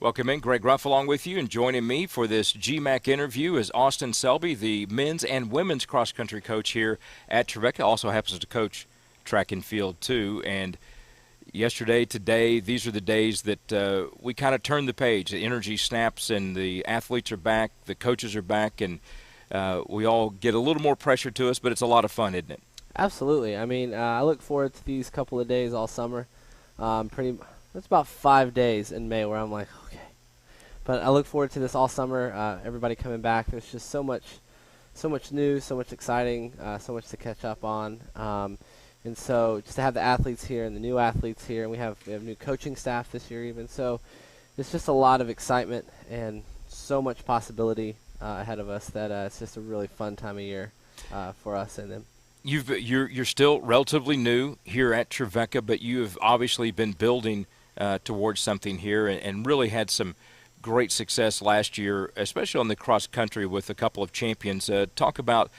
Welcome in. Greg Ruff along with you, and joining me for this GMAC interview is Austin Selby, the men's and women's cross-country coach here at Trevecca. Also happens to coach track and field too. And yesterday, today, these are the days that we kind of turn the page. The energy snaps and the athletes are back, the coaches are back, and we all get a little more pressure to us, but it's a lot of fun, isn't it? Absolutely. I mean, I look forward to these couple of days all summer. It's about 5 days in May where I'm like, okay. But I look forward to this all summer. Everybody coming back. There's just so much new, so much exciting, so much to catch up on. And so just to have the athletes here and the new athletes here, and we have new coaching staff this year even. So it's just a lot of excitement and so much possibility ahead of us that it's just a really fun time of year for us and them. You're still relatively new here at Trevecca, but you have obviously been building towards something here and really had some great success last year, especially on the cross country with a couple of champions. Talk about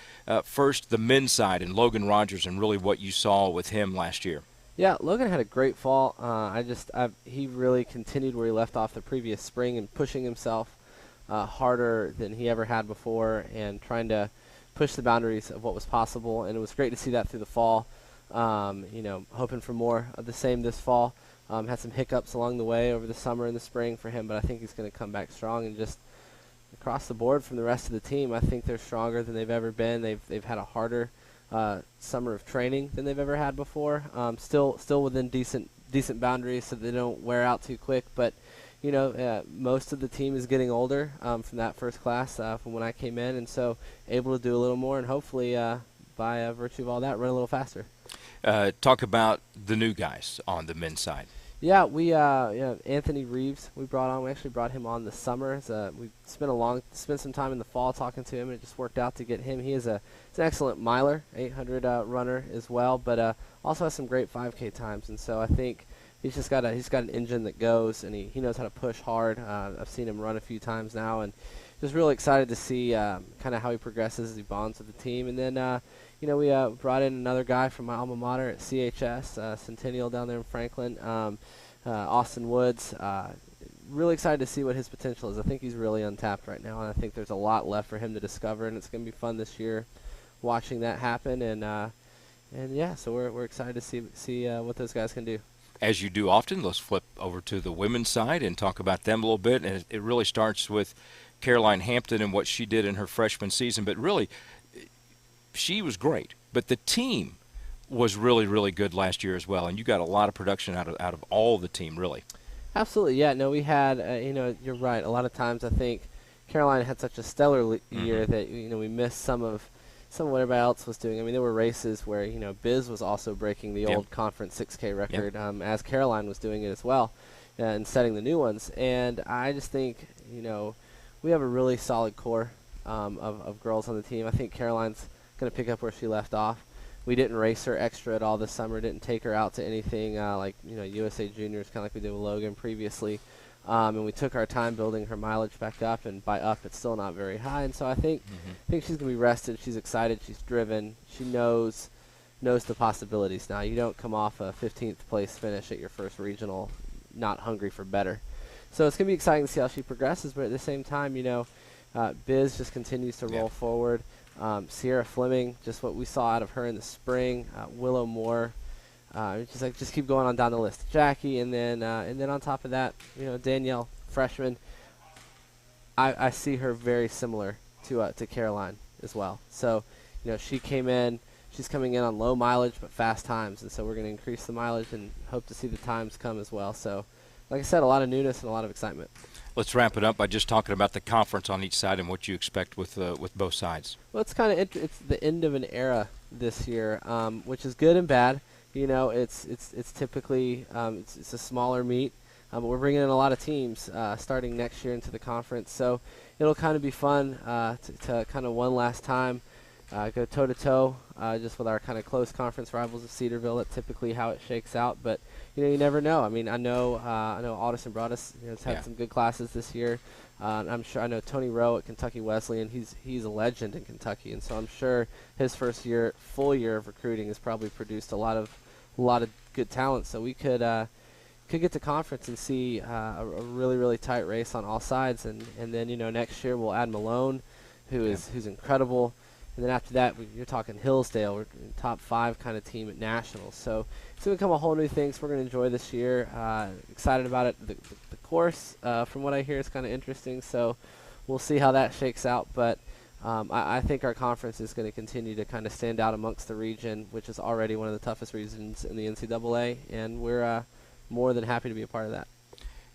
first the men's side and Logan Rodgers and really what you saw with him last year. Yeah, Logan had a great fall. He really continued where he left off the previous spring and pushing himself harder than he ever had before and trying to push the boundaries of what was possible. And it was great to see that through the fall. Hoping for more of the same this fall. Had some hiccups along the way over the summer and the spring for him, but I think he's going to come back strong. And just across the board from the rest of the team, I think they're stronger than they've ever been. They've had a harder summer of training than they've ever had before. Still within decent boundaries, so they don't wear out too quick. But most of the team is getting older from that first class from when I came in, and so able to do a little more, and hopefully by virtue of all that, run a little faster. Talk about the new guys on the men's side. Yeah, Anthony Reeves we brought on. We actually brought him on this summer. We spent some time in the fall talking to him, and it just worked out to get him. He's an excellent miler, 800 runner as well, but also has some great 5K times. And so I think he's got an engine that goes, and he knows how to push hard. I've seen him run a few times now, and just really excited to see kind of how he progresses as he bonds with the team. And then we brought in another guy from my alma mater at CHS, Centennial down there in Franklin, Austin Woods. Really excited to see what his potential is. I think he's really untapped right now, and I think there's a lot left for him to discover, and it's going to be fun this year watching that happen. So we're excited to see what those guys can do. As you do often, let's flip over to the women's side and talk about them a little bit. And it really starts with Caroline Hampton and what she did in her freshman season. But really, she was great. But the team was really, really good last year as well. And you got a lot of production out of all the team, really. Absolutely, yeah. No, we had, you're right. A lot of times I think Caroline had such a stellar year that, we missed some of what everybody else was doing. I mean, there were races where, Biz was also breaking the old conference 6K record as Caroline was doing it as well and setting the new ones. And I just think, we have a really solid core of girls on the team. I think Caroline's going to pick up where she left off. We didn't race her extra at all this summer, didn't take her out to anything like, USA Juniors, kind of like we did with Logan previously. And we took our time building her mileage back up, and by up, it's still not very high. And so I think she's going to be rested. She's excited. She's driven. She knows the possibilities now. You don't come off a 15th place finish at your first regional not hungry for better. So it's going to be exciting to see how she progresses. But at the same time, Biz just continues to roll forward. Sierra Fleming, just what we saw out of her in the spring. Willow Moore. Just keep going on down the list. Jackie, and then on top of that, Danielle, freshman. I see her very similar to Caroline as well. So, she came in. She's coming in on low mileage but fast times, and so we're going to increase the mileage and hope to see the times come as well. So, like I said, a lot of newness and a lot of excitement. Let's wrap it up by just talking about the conference on each side and what you expect with both sides. Well, it's kind of it's the end of an era this year, which is good and bad. It's typically it's a smaller meet, but we're bringing in a lot of teams starting next year into the conference. So it'll kind of be fun to kind of one last time go toe-to-toe just with our kind of close conference rivals of Cedarville. That's typically how it shakes out, but you never know. I mean, I know Aldous and Broadus has had some good classes this year. I'm sure I know Tony Rowe at Kentucky Wesleyan. He's a legend in Kentucky, and so I'm sure his first full year of recruiting has probably produced a lot of good talent. So we could could get to conference and see a really, really tight race on all sides. And then, next year we'll add Malone, who's incredible. And then after that, you're talking Hillsdale. We're top 5 kind of team at nationals. So it's going to become a whole new thing. So we're going to enjoy this year. Excited about it. The course, from what I hear, is kind of interesting. So we'll see how that shakes out. But I think our conference is going to continue to kind of stand out amongst the region, which is already one of the toughest regions in the NCAA. And we're more than happy to be a part of that.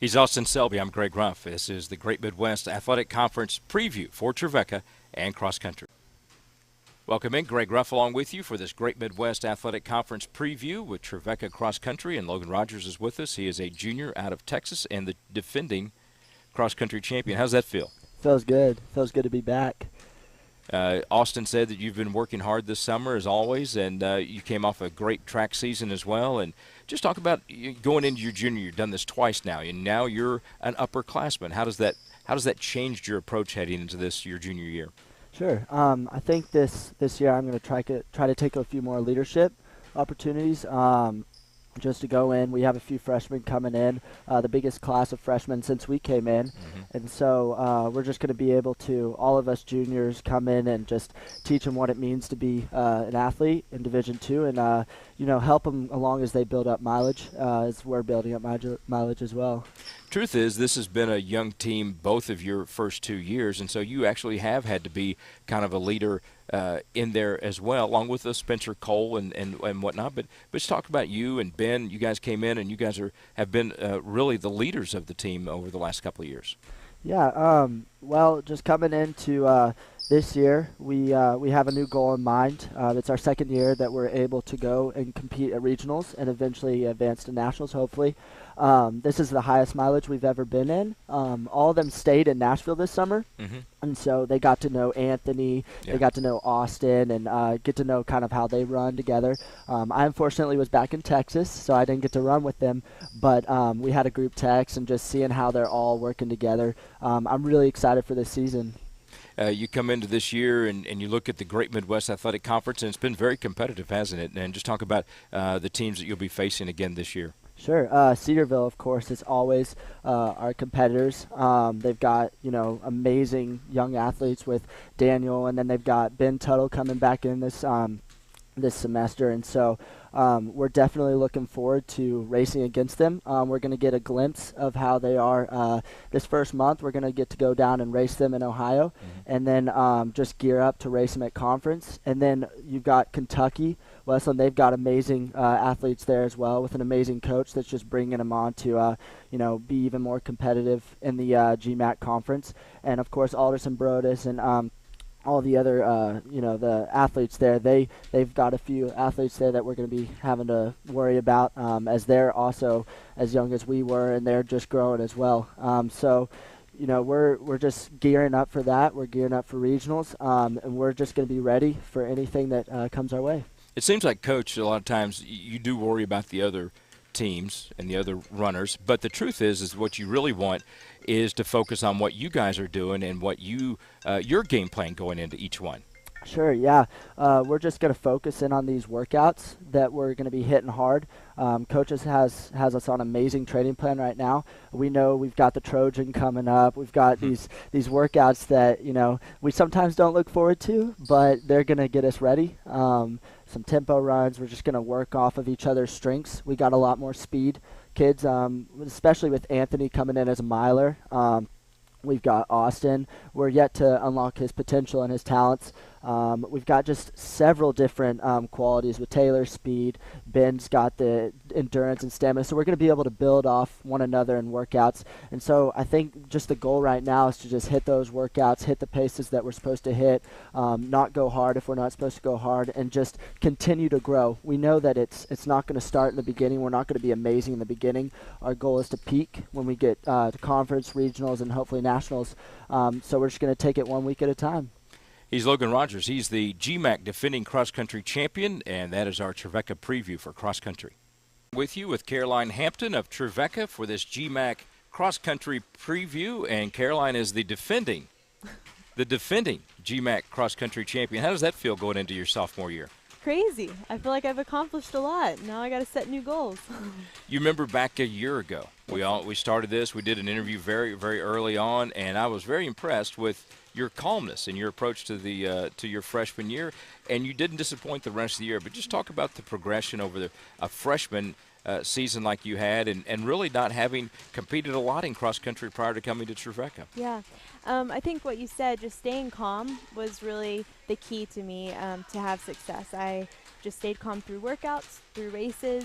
He's Austin Selby. I'm Greg Ruff. This is the Great Midwest Athletic Conference preview for Trevecca and cross country. Welcome in, Greg Ruff along with you for this Great Midwest Athletic Conference preview with Trevecca cross country, and Logan Rodgers is with us. He is a junior out of Texas and the defending cross country champion. How's that feel? Feels good. Feels good to be back. Austin said that you've been working hard this summer as always, and you came off a great track season as well. And just talk about going into your junior year. You've done this twice now, and now you're an upperclassman. How does that change your approach heading into your junior year? Sure. I think this year I'm going to try to take a few more leadership opportunities. Just to go in. We have a few freshmen coming in, the biggest class of freshmen since we came in. And so we're just going to be able to, all of us juniors, come in and just teach them what it means to be an athlete in Division II, and help them along as they build up mileage, as we're building up mileage as well. Truth is, this has been a young team both of your first 2 years, and so you actually have had to be kind of a leader in there as well, along with Spencer Cole and whatnot. But let's talk about you and Ben. You guys came in, and you guys have been really the leaders of the team over the last couple of years. Yeah. Well, just coming into this year, we have a new goal in mind. It's our second year that we're able to go and compete at regionals and eventually advance to nationals, hopefully. This is the highest mileage we've ever been in. All of them stayed in Nashville this summer, and so they got to know Anthony, they got to know Austin, and get to know kind of how they run together. I unfortunately was back in Texas, so I didn't get to run with them, but we had a group text, and just seeing how they're all working together, I'm really excited for this season. You come into this year and you look at the Great Midwest Athletic Conference, and it's been very competitive, hasn't it? And just talk about the teams that you'll be facing again this year. Sure. Cedarville, of course, is always our competitors. They've got, amazing young athletes with Daniel, and then they've got Ben Tuttle coming back in this semester. And so we're definitely looking forward to racing against them. We're going to get a glimpse of how they are this first month. We're going to get to go down and race them in Ohio, and then just gear up to race them at conference. And then you've got Kentucky, Westland. They've got amazing athletes there as well, with an amazing coach that's just bringing them on to be even more competitive in the GMAC conference. And of course Alderson Brodus and all the other, the athletes there, they've got a few athletes there that we're going to be having to worry about, as they're also as young as we were, and they're just growing as well. So we're just gearing up for that. We're gearing up for regionals, and we're just going to be ready for anything that comes our way. It seems like, Coach, a lot of times you do worry about the other teams and the other runners, but the truth is what you really want is to focus on what you guys are doing and what your game plan going into each one. Sure, yeah. We're just going to focus in on these workouts that we're going to be hitting hard. Coaches has us on an amazing training plan right now. We know we've got the Trojan coming up. We've got these workouts that, we sometimes don't look forward to, but they're going to get us ready. Some tempo runs. We're just going to work off of each other's strengths. We got a lot more speed. Kids, especially with Anthony coming in as a miler. We've got Austin. We're yet to unlock his potential and his talents. We've got just several different qualities with Taylor's speed. Ben's got the endurance and stamina. So we're going to be able to build off one another in workouts. And so I think just the goal right now is to just hit those workouts, hit the paces that we're supposed to hit, not go hard if we're not supposed to go hard, and just continue to grow. We know that it's not going to start in the beginning. We're not going to be amazing in the beginning. Our goal is to peak when we get to conference, regionals, and hopefully nationals. So we're just going to take it 1 week at a time. He's Logan Rodgers. He's the GMAC defending cross-country champion, and that is our Trevecca preview for cross-country. With you with Caroline Hampton of Trevecca for this GMAC cross-country preview, and Caroline is the defending GMAC cross-country champion. How does that feel going into your sophomore year? crazy. I feel like I've accomplished a lot. Now I got to set new goals. You remember back a year ago, we started this. We did an interview very, very early on, and I was very impressed with your calmness and your approach to your freshman year. And you didn't disappoint the rest of the year. But just talk about the progression over a freshman season like you had, and really not having competed a lot in cross country prior to coming to Trevecca. Yeah. I think what you said, just staying calm, was really the key to me to have success. I just stayed calm through workouts, through races,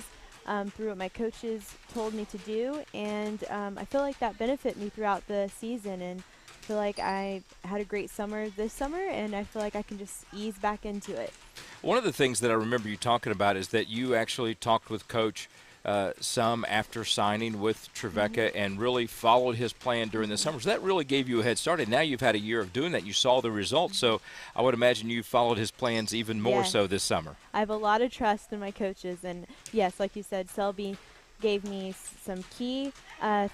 through what my coaches told me to do, and I feel like that benefited me throughout the season, and I feel like I had a great summer this summer, and I feel like I can just ease back into it. One of the things that I remember you talking about is that you actually talked with Coach some after signing with Trevecca and really followed his plan during the summer. So that really gave you a head start, and now you've had a year of doing that. You saw the results, so I would imagine you followed his plans even more so this summer. I have a lot of trust in my coaches, and yes, like you said, Selby gave me some key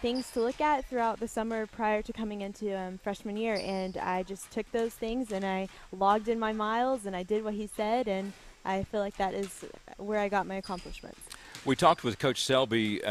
things to look at throughout the summer prior to coming into freshman year, and I just took those things and I logged in my miles and I did what he said, and I feel like that is where I got my accomplishments. We talked with Coach Selby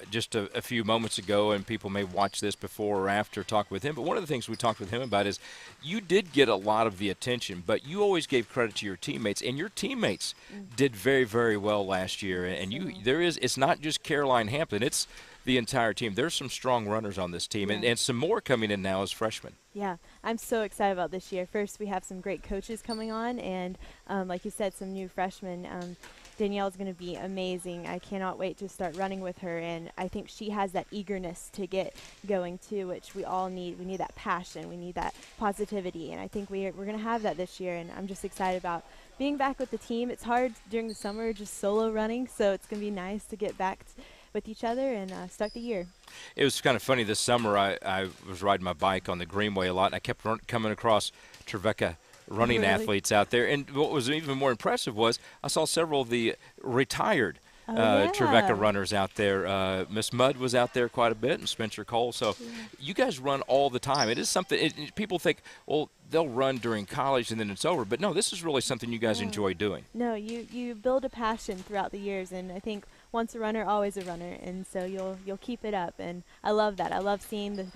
just a few moments ago, and people may watch this before or after talk with him, but one of the things we talked with him about is you did get a lot of the attention, but you always gave credit to your teammates, and your teammates did very, very well last year. And it's not just Caroline Hampton, it's the entire team. There's some strong runners on this team, and some more coming in now as freshmen. Yeah, I'm so excited about this year. First, we have some great coaches coming on, and like you said, some new freshmen. Danielle's going to be amazing. I cannot wait to start running with her, and I think she has that eagerness to get going too, which we all need. We need that passion. We need that positivity, and I think we're going to have that this year, and I'm just excited about being back with the team. It's hard during the summer just solo running, so it's going to be nice to get back with each other and start the year. It was kind of funny this summer. I was riding my bike on the Greenway a lot, and I kept coming across Trevecca running athletes out there. And what was even more impressive was I saw several of the retired Trevecca runners out there. Miss Mudd was out there quite a bit, and Spencer Cole. So you guys run all the time. It is something people think, well, they'll run during college and then it's over. But no, this is really something you guys enjoy doing. No, you build a passion throughout the years, and I think once a runner, always a runner, and so you'll keep it up. And I love that. I love seeing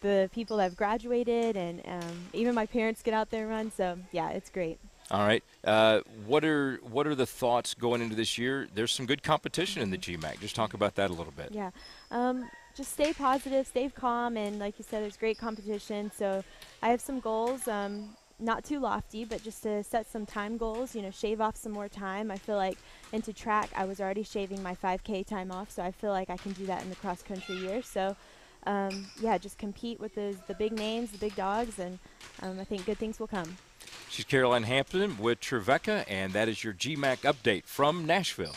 the people that have graduated, and even my parents get out there and run. So yeah, it's great. All right. What are the thoughts going into this year? There's some good competition in the GMAC. Just talk about that a little bit. Yeah. Just stay positive, stay calm, and like you said, there's great competition. So I have some goals, not too lofty, but just to set some time goals, shave off some more time. I feel like into track, I was already shaving my 5K time off, so I feel like I can do that in the cross-country year. So yeah, just compete with the big names, the big dogs, and I think good things will come. She's Caroline Hampton with Trevecca, and that is your GMAC update from Nashville.